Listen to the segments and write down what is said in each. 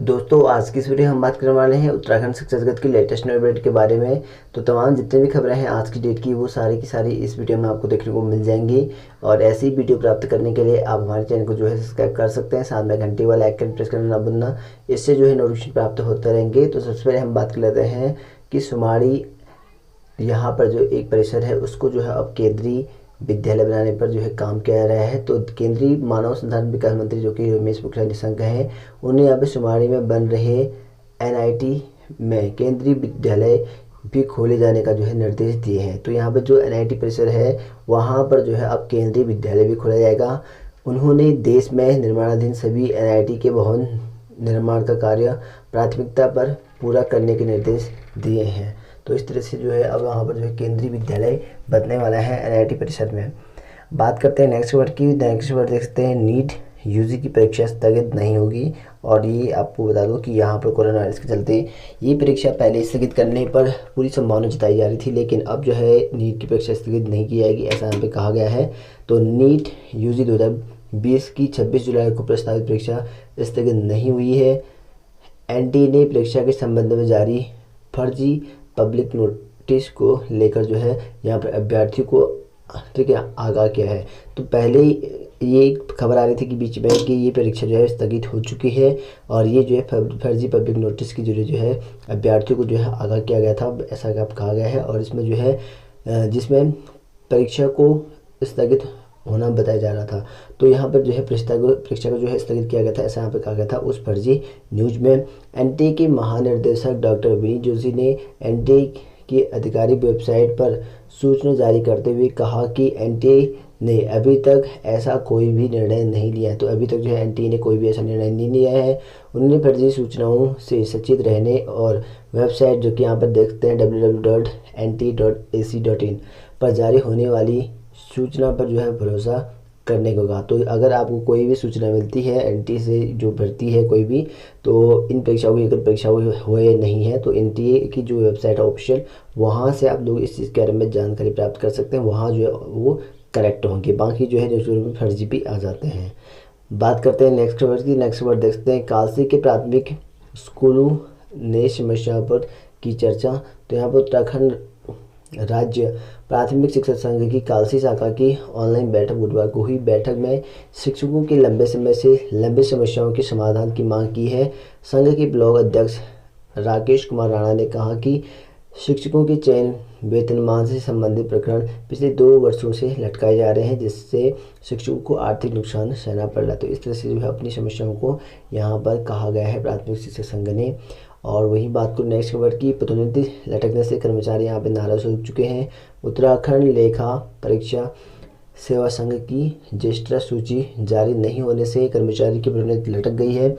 दोस्तों, आज की इस वीडियो में हम बात करने वाले हैं उत्तराखंड शिक्षा जगत की लेटेस्ट अपडेट के बारे में। तो तमाम जितनी भी खबरें हैं आज की डेट की, वो सारी की सारी इस वीडियो में आपको देखने को मिल जाएंगी। और ऐसी वीडियो प्राप्त करने के लिए आप हमारे चैनल को सब्सक्राइब कर सकते हैं, साथ में घंटी वाला आइकन प्रेस करना ना भूलना। इससे नोटिफिकेशन प्राप्त होते रहेंगे। तो सबसे पहले हम बात कर लेते हैं कि सुमाड़ी यहाँ पर जो एक परिसर है उसको अब केंद्रीय विद्यालय बनाने पर काम किया जा रहा है। तो केंद्रीय मानव संसाधन विकास मंत्री जो कि रमेश पोखरियाल निशंक हैं, उन्हें यहाँ पे सुमाड़ी में बन रहे एनआईटी में केंद्रीय विद्यालय भी खोले जाने का निर्देश दिए हैं। तो यहाँ पर जो एनआईटी परिसर है वहाँ पर अब केंद्रीय विद्यालय भी खोला जाएगा। उन्होंने देश में निर्माणाधीन सभी एनआईटी के भवन निर्माण का कार्य प्राथमिकता पर पूरा करने के निर्देश दिए हैं। तो इस तरह से अब वहाँ पर केंद्रीय विद्यालय बनने वाला है एनआईटी परिसर में। बात करते हैं नेक्स्ट वर्ड की। नेक्स्ट वर्ड देख सकते हैं, नीट यूजी की परीक्षा स्थगित नहीं होगी। और ये आपको बता दूं कि यहाँ पर कोरोना वायरस के चलते ये परीक्षा पहले स्थगित करने पर पूरी संभावना जताई जा रही थी, लेकिन अब नीट की परीक्षा स्थगित नहीं की जाएगी, ऐसा यहाँ पे कहा गया है। तो नीट यूजी 2020 की 26 जुलाई को प्रस्तावित परीक्षा स्थगित नहीं हुई है। एनटीए ने परीक्षा के संबंध में जारी फर्जी पब्लिक नोटिस को लेकर यहाँ पर अभ्यर्थियों को आगाह किया है। तो पहले ये खबर आ रही थी कि बीच में कि ये परीक्षा स्थगित हो चुकी है, और ये फर्जी पब्लिक नोटिस की अभ्यर्थियों को आगाह किया गया था, ऐसा कहा गया है। और इसमें जिसमें परीक्षा को स्थगित होना बताया जा रहा था। तो यहाँ पर परीक्षा को स्थगित किया गया था, ऐसा यहाँ पे कहा गया था उस फर्जी न्यूज में। एनटीए के महानिर्देशक डॉक्टर विनीत जोशी ने एनटीए की आधिकारिक वेबसाइट पर सूचना जारी करते हुए कहा कि एनटीए ने अभी तक ऐसा कोई भी निर्णय नहीं लिया है। तो अभी तक एनटीए ने कोई भी ऐसा निर्णय नहीं लिया है। उन्होंने फर्जी सूचनाओं से सचेत रहने और वेबसाइट जो कि यहाँ पर देखते हैं www.nt.ac.in पर जारी होने वाली सूचना पर भरोसा करने को कहा। तो अगर आपको कोई भी सूचना मिलती है एनटीए से जो भर्ती है कोई भी, तो इन परीक्षाओं की अगर परीक्षा हुए नहीं है तो एनटीए की जो वेबसाइट है ऑफिशियल, वहाँ से आप लोग इस चीज़ के बारे में जानकारी प्राप्त कर सकते हैं। वहाँ वो करेक्ट होंगे, बाकी न्यूज़पेपर फर्जी भी आ जाते हैं। बात करते हैं नेक्स्ट वर्ड की। नेक्स्ट वर्ड देखते हैं, कालसी के प्राथमिक स्कूलों ने समस्याओं पर की चर्चा। तो यहाँ पर उत्तराखंड राज्य प्राथमिक शिक्षक संघ की कालसी शाखा की ऑनलाइन बैठक बुधवार को हुई। बैठक में शिक्षकों की लंबे समय से लंबी समस्याओं के समाधान की मांग की है। संघ के ब्लॉक अध्यक्ष राकेश कुमार राणा ने कहा कि शिक्षकों के चयन वेतनमान से संबंधित प्रकरण पिछले 2 वर्षों से लटकाए जा रहे हैं, जिससे शिक्षकों को आर्थिक नुकसान सहना पड़ रहा है। तो इस तरह से अपनी समस्याओं को यहाँ पर कहा गया है प्राथमिक शिक्षक संघ ने। और वही बात को नेक्स्ट खबर की, पदोन्नति लटकने से कर्मचारी यहाँ पे नाराज हो चुके हैं। उत्तराखंड लेखा परीक्षा सेवा संघ की ज्येष्ठ सूची जारी नहीं होने से कर्मचारी की पदोन्नति लटक गई है।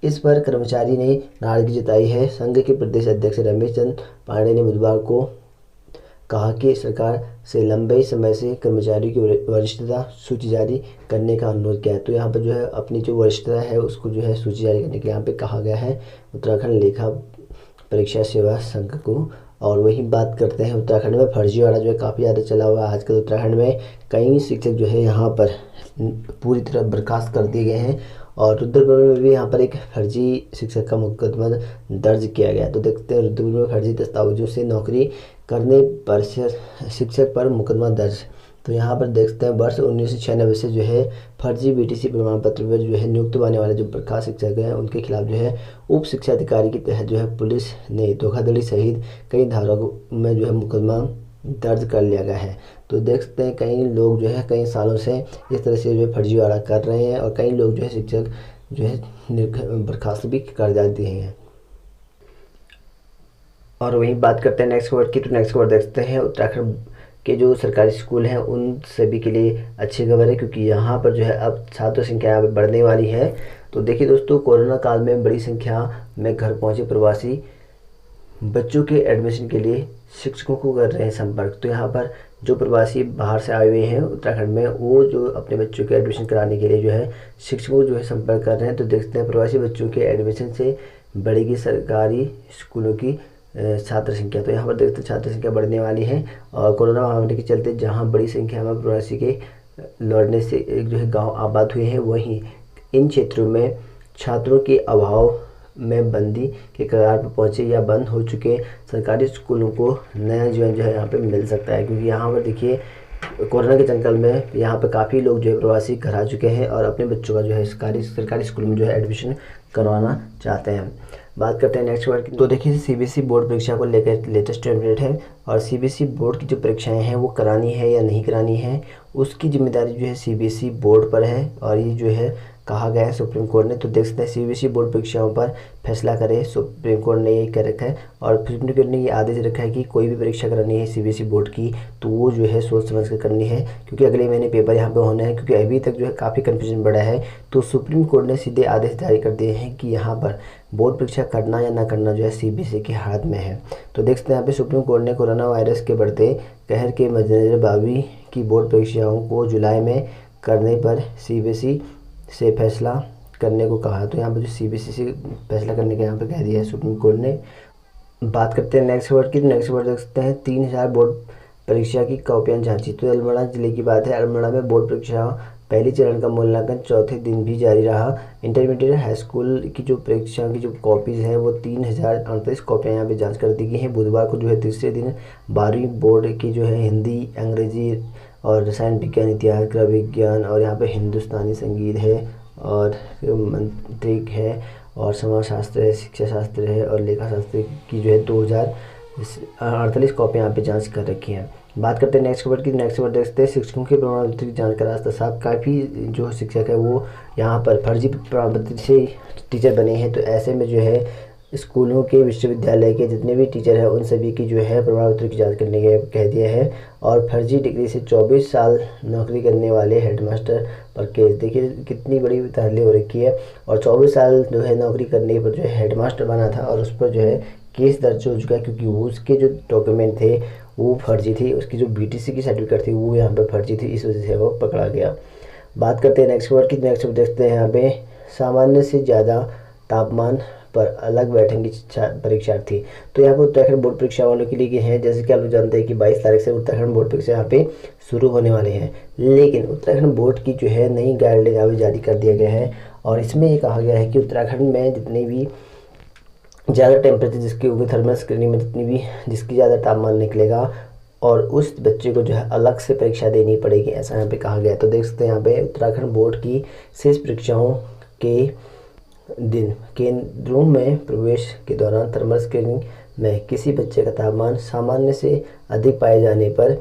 इस पर कर्मचारी ने नाराजगी जताई है। संघ के प्रदेश अध्यक्ष रमेश चंद्र पांडे ने बुधवार को कहा कि सरकार से लंबे समय से कर्मचारियों की वरिष्ठता सूची जारी करने का अनुरोध किया है। तो यहाँ पर अपनी जो वरिष्ठता है उसको सूची जारी करने के यहाँ पे कहा गया है उत्तराखंड लेखा परीक्षा सेवा संघ को। और वही बात करते हैं, उत्तराखंड में फर्जीवाड़ा काफ़ी ज़्यादा चला हुआ है आजकल। उत्तराखंड में कई शिक्षक यहाँ पर पूरी तरह बर्खास्त कर दिए गए हैं, और रुद्रपुर में भी यहाँ पर एक फर्जी शिक्षक का मुकदमा दर्ज किया गया। तो देखते हैं, रुद्रपुर में फर्जी दस्तावेजों से नौकरी करने पर शिक्षक पर मुकदमा दर्ज। तो यहाँ पर देखते हैं, वर्ष 1996 से फर्जी बीटीसी प्रमाण पत्र पर नियुक्त होने वाले जो बर्खास्त शिक्षक हैं उनके खिलाफ उप शिक्षा अधिकारी के तहत पुलिस ने धोखाधड़ी सहित कई धाराओं में मुकदमा दर्ज कर लिया गया है। तो देख सकते हैं, कई लोग कई सालों से इस तरह से फर्जीवाड़ा कर रहे हैं, और कई लोग शिक्षक बर्खास्त भी कर जाते हैं। और वहीं बात करते हैं नेक्स्ट वर्ड की। तो नेक्स्ट वर्ड देखते हैं, उत्तराखंड के जो सरकारी स्कूल हैं उन सभी के लिए अच्छी खबर है, क्योंकि यहाँ पर अब छात्र संख्या यहाँ पर बढ़ने वाली है। तो देखिए दोस्तों, कोरोना काल में बड़ी संख्या में घर पहुँचे प्रवासी बच्चों के एडमिशन के लिए शिक्षकों को कर रहे हैं संपर्क। तो यहाँ पर जो प्रवासी बाहर से आए हुए हैं उत्तराखंड में, वो जो अपने बच्चों के एडमिशन कराने के लिए शिक्षकों संपर्क कर रहे हैं। तो देखते हैं, प्रवासी बच्चों के एडमिशन से बढ़ेगी सरकारी स्कूलों की छात्र संख्या। तो यहाँ पर देखते हैं छात्र संख्या बढ़ने वाली है, और कोरोना महामारी के चलते जहाँ बड़ी संख्या में प्रवासी के लौटने से एक गाँव आबाद हुए हैं, वहीं इन क्षेत्रों में छात्रों के अभाव में बंदी के कगार पर पहुँचे या बंद हो चुके सरकारी स्कूलों को नया जीवन जो है यहाँ पे मिल सकता है। क्योंकि यहाँ पर देखिए कोरोना के जंगल में यहाँ पे काफ़ी लोग जो है प्रवासी घर आ चुके हैं और अपने बच्चों का जो है सरकारी स्कूल में जो है एडमिशन करवाना चाहते हैं। बात करते हैं नेक्स्ट वर्ड की। तो देखिए सीबीएसई बोर्ड परीक्षा को लेकर लेटेस्ट अपडेट है और सीबीएसई बोर्ड की जो परीक्षाएं हैं वो करानी है या नहीं करानी है उसकी जिम्मेदारी जो है सीबीएसई बोर्ड पर है। और ये जो है कहा गया है सुप्रीम कोर्ट ने। तो देख सकते हैं सीबीएसई बोर्ड परीक्षाओं पर फैसला करे सुप्रीम कोर्ट ने ये कह रखा है और सुप्रीम कोर्ट ने ये आदेश रखा है कि कोई भी परीक्षा करानी है सीबीएसई बोर्ड की तो वो जो है सोच समझ कर करनी है, क्योंकि अगले महीने पेपर यहाँ पे होना है। क्योंकि अभी तक जो है काफ़ी कन्फ्यूजन बढ़ा है, तो सुप्रीम कोर्ट ने सीधे आदेश जारी कर दिए हैं कि यहाँ पर बोर्ड परीक्षा करना या ना करना जो है सीबीएसई के हाथ में है। तो देख सकते हैं यहाँ पे सुप्रीम कोर्ट ने कोरोना वायरस के बढ़ते कहर के मद्देनजर 12वीं की बोर्ड परीक्षाओं को जुलाई में करने पर सीबीएसई से फैसला करने को कहा। तो यहाँ पर जो सीबीएसई से फैसला करने का यहाँ पे कह दिया है सुप्रीम कोर्ट ने। बात करते हैं नेक्स्ट वर्ड की। नेक्स्ट वर्ड देख सकते हैं 3000 बोर्ड परीक्षा की कॉपियाँ जांची। तो अल्मोड़ा जिले की बात है। अल्मोड़ा में बोर्ड परीक्षा पहली चरण का मूल्यांकन चौथे दिन भी जारी रहा। इंटरमीडिएट हाई स्कूल की जो परीक्षा की जो कॉपीज़ हैं वो 3038 कॉपियाँ यहाँ पे जांच कर दी गई हैं। बुधवार को जो है तीसरे दिन 12वीं बोर्ड की जो है हिंदी, अंग्रेजी और रसायन विज्ञान, इतिहास, गृह विज्ञान और यहाँ पे हिंदुस्तानी संगीत है और मंत्रिक है और समाजशास्त्र है, शिक्षा शास्त्र है और लेखा शास्त्र की जो है 2048 कॉपियाँ यहाँ पे जांच कर रखी हैं। बात करते हैं नेक्स्ट वर्ड की। नेक्स्ट वर्ड देखते हैं शिक्षकों के प्रमाण पत्र की जांच का रास्ता साफ। काफ़ी जो शिक्षक है वो यहाँ पर फर्जी प्रमाण पत्र से टीचर बने हैं। तो ऐसे में जो है स्कूलों के, विश्वविद्यालय के जितने भी टीचर हैं उन सभी की जो है प्रमाण पत्र की जांच करने के कह दिया है। और फर्जी डिग्री से 24 साल नौकरी करने वाले हेडमास्टर पर केस। देखिए कितनी बड़ी तहरीर हो रखी है और 24 साल जो है नौकरी करने पर जो है हेडमास्टर बना था और उस पर जो है केस दर्ज हो चुका है, क्योंकि वो उसके जो डॉक्यूमेंट थे वो फर्जी थी। उसकी जो बीटीसी की सर्टिफिकेट थी वो यहाँ पर फर्जी थी, इस वजह से वो पकड़ा गया। बात करते हैं नेक्स्ट वर्ड की। नेक्स्ट वर्ड देखते हैं यहाँ पे सामान्य से ज़्यादा तापमान पर अलग बैठेंगे परीक्षार्थी। तो यहाँ पर उत्तराखंड बोर्ड परीक्षा वालों के लिए हैं, जैसे कि आप लोग जानते हैं कि 22 तारीख से उत्तराखंड बोर्ड परीक्षा यहाँ पे शुरू होने वाले हैं। लेकिन उत्तराखंड बोर्ड की जो है नई गाइडलाइन यहाँ जारी कर दिया गया है और इसमें ये कहा गया है कि उत्तराखंड में जितने भी ज़्यादा टेम्परेचर जिसकी होगी, थर्मल स्क्रीनिंग में जितनी भी जिसकी ज़्यादा तापमान निकलेगा और उस बच्चे को जो है अलग से परीक्षा देनी पड़ेगी, ऐसा यहाँ पे कहा गया है। तो देख सकते हैं यहाँ पे उत्तराखंड बोर्ड की शेष परीक्षाओं के दिन केंद्रों में प्रवेश के दौरान थर्मल स्क्रीनिंग में किसी बच्चे का तापमान सामान्य से अधिक पाए जाने पर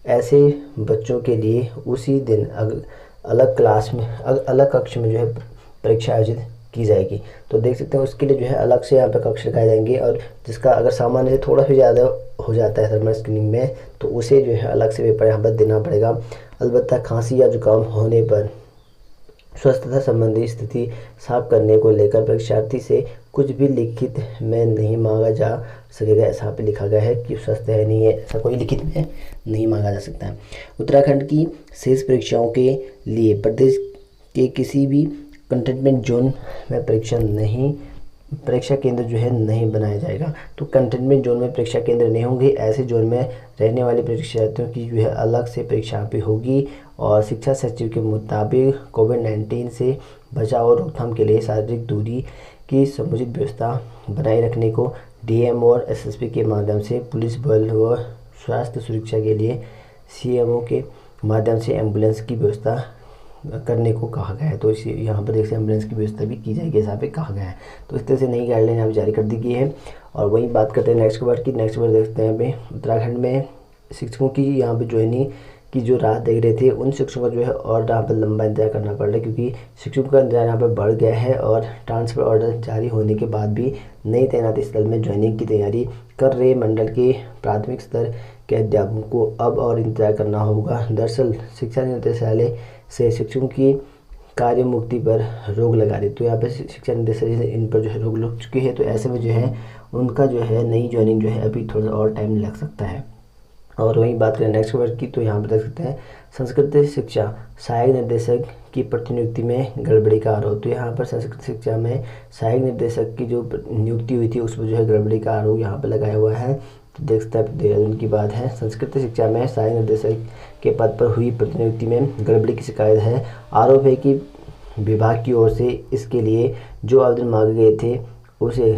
ऐसे बच्चों के लिए उसी दिन अलग क्लास में अलग कक्ष में जो है परीक्षा आयोजित की जाएगी। तो देख सकते हैं उसके लिए जो है अलग से यहाँ पे कक्ष लगाए जाएंगे और जिसका अगर सामान्य से थोड़ा भी ज़्यादा हो जाता है थर्मल स्क्रीनिंग में तो उसे जो है अलग से पेपर यहाँ पर देना पड़ेगा। अलबत्ता खांसी या जुकाम होने पर स्वस्थता संबंधी स्थिति साफ करने को लेकर परीक्षार्थी से कुछ भी लिखित में नहीं मांगा जा सकेगा। ऐसा पे लिखा गया है कि स्वस्थ है नहीं है, ऐसा कोई लिखित में नहीं मांगा जा सकता है। उत्तराखंड की शेष परीक्षाओं के लिए प्रदेश के किसी भी कंटेनमेंट जोन में परीक्षा केंद्र जो है नहीं बनाया जाएगा। तो कंटेनमेंट जोन में परीक्षा केंद्र नहीं होंगे, ऐसे जोन में रहने वाले परीक्षार्थियों की जो है अलग से परीक्षा पे होगी। और शिक्षा सचिव के मुताबिक कोविड-19 से बचाव और रोकथाम के लिए शारीरिक दूरी की समुचित व्यवस्था बनाए रखने को डीएम और एसएसपी के माध्यम से, पुलिस बल व स्वास्थ्य सुरक्षा के लिए सीएमओ के माध्यम से एम्बुलेंस की व्यवस्था करने को कहा गया है। तो इसी यहाँ पर देख सकते एम्बुलेंस की व्यवस्था भी की जाएगी, ऐसा पे कहा गया है। तो इस तरह से नई गाइडलाइन यहाँ जारी कर दी गई है। और वही बात करते हैं नेक्स्ट वर्ड की। नेक्स्ट वर्ड देखते हैं यहाँ पे उत्तराखंड में शिक्षकों की यहाँ पे ज्वाइनिंग की जो राह देख रहे थे उन शिक्षकों को जो है और यहाँ पर लंबा इंतजार करना पड़ रहा है, क्योंकि शिक्षकों का इंतजार यहाँ पर बढ़ गया है। और ट्रांसफ़र ऑर्डर जारी होने के बाद भी नई तैनाती स्थल में ज्वाइनिंग की तैयारी कर रहे मंडल के प्राथमिक स्तर के अध्यापकों को अब और इंतजार करना होगा। दरअसल शिक्षा निदेशालय से शिक्षकों की कार्य मुक्ति पर रोक लगा दी। तो यहाँ पर शिक्षा निदेशालय से इन पर जो है रोक लग चुकी है। तो ऐसे में जो है उनका जो है नई ज्वाइनिंग जो है अभी थोड़ा और टाइम लग सकता है। और वहीं बात करें नेक्स्ट वर्ड की, तो यहाँ पर देख सकते हैं संस्कृत शिक्षा सहायक निर्देशक की प्रतिनियुक्ति में गड़बड़ी का आरोप। तो यहाँ पर संस्कृत शिक्षा में सहायक निर्देशक की जो नियुक्ति हुई थी उस पर जो है गड़बड़ी का आरोप यहाँ पर लगाया हुआ है। तो देख सकते हैं देहरादून की बात है। संस्कृत शिक्षा में सहायक निर्देशक के पद पर हुई प्रतिनियुक्ति में गड़बड़ी की शिकायत है। आरोप है कि विभाग की ओर से इसके लिए जो आवेदन मांगे गए थे उसे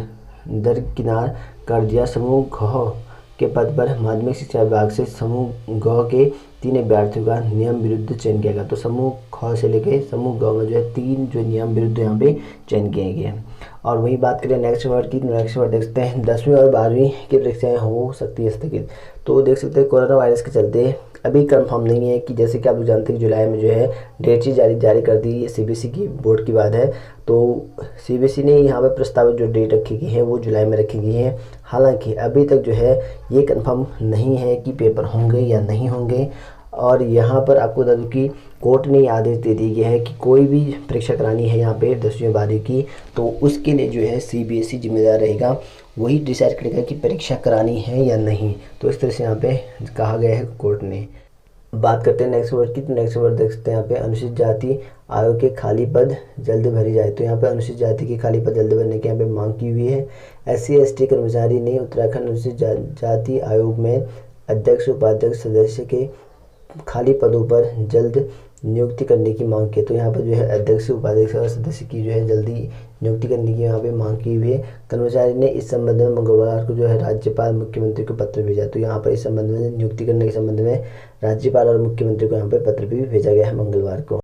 दरकिनार कर दिया। समूह घ के पद पर माध्यमिक शिक्षा विभाग से समूह ग के 3 अभ्यर्थियों का नियम विरुद्ध चयन किया गया। तो समूह ख से लेके समूह ग में जो है 3 जो नियम विरुद्ध यहाँ पे चयन किए गए हैं। और वही बात करें नेक्स्ट वर्ड की, नेक्स्ट वर्ड देखते हैं 10वीं और 12वीं की परीक्षाएं हो सकती है स्थगित। तो देख सकते हैं कोरोना वायरस के चलते अभी कंफर्म नहीं है कि जैसे कि आप लोग जानते हैं कि जुलाई में जो है डेट शीट जारी कर दी है। सीबीएसई की बोर्ड की बात है, तो सीबीएसई ने यहाँ पे प्रस्तावित जो डेट रखी गई है वो जुलाई में रखी गई है। हालांकि अभी तक जो है ये कंफर्म नहीं है कि पेपर होंगे या नहीं होंगे। और यहाँ पर आपको बता दूँ कि कोर्ट ने आदेश दे दी गया है कि कोई भी परीक्षा करानी है यहाँ पे 10वीं 12वीं की, तो उसके लिए जो है सीबीएसई जिम्मेदार रहेगा, वही डिसाइड करेगा कि परीक्षा करानी है या नहीं। तो इस तरह से यहाँ पे कहा गया है कोर्ट ने। बात करते हैं नेक्स्ट वर्ड की, तो नेक्स्ट वर्ड देखते हैं यहाँ पे अनुसूचित जाति आयोग के खाली पद जल्द भरी जाए। तो यहाँ पे अनुसूचित जाति के खाली पद जल्द भरने की यहाँ पे मांग की हुई है। SC/ST कर्मचारी ने उत्तराखंड अनुसूचित जाति आयोग में अध्यक्ष उपाध्यक्ष सदस्य के खाली पदों पर जल्द नियुक्ति करने की मांग की। तो यहाँ पर जो है अध्यक्ष उपाध्यक्ष और सदस्य की जो है जल्दी नियुक्ति करने की यहाँ पे मांग की हुई है। कर्मचारी ने इस संबंध में मंगलवार को जो है राज्यपाल मुख्यमंत्री को पत्र भेजा। तो यहाँ पर इस संबंध में नियुक्ति करने के संबंध में राज्यपाल और मुख्यमंत्री को यहाँ पे पत्र भी भेजा गया है मंगलवार को।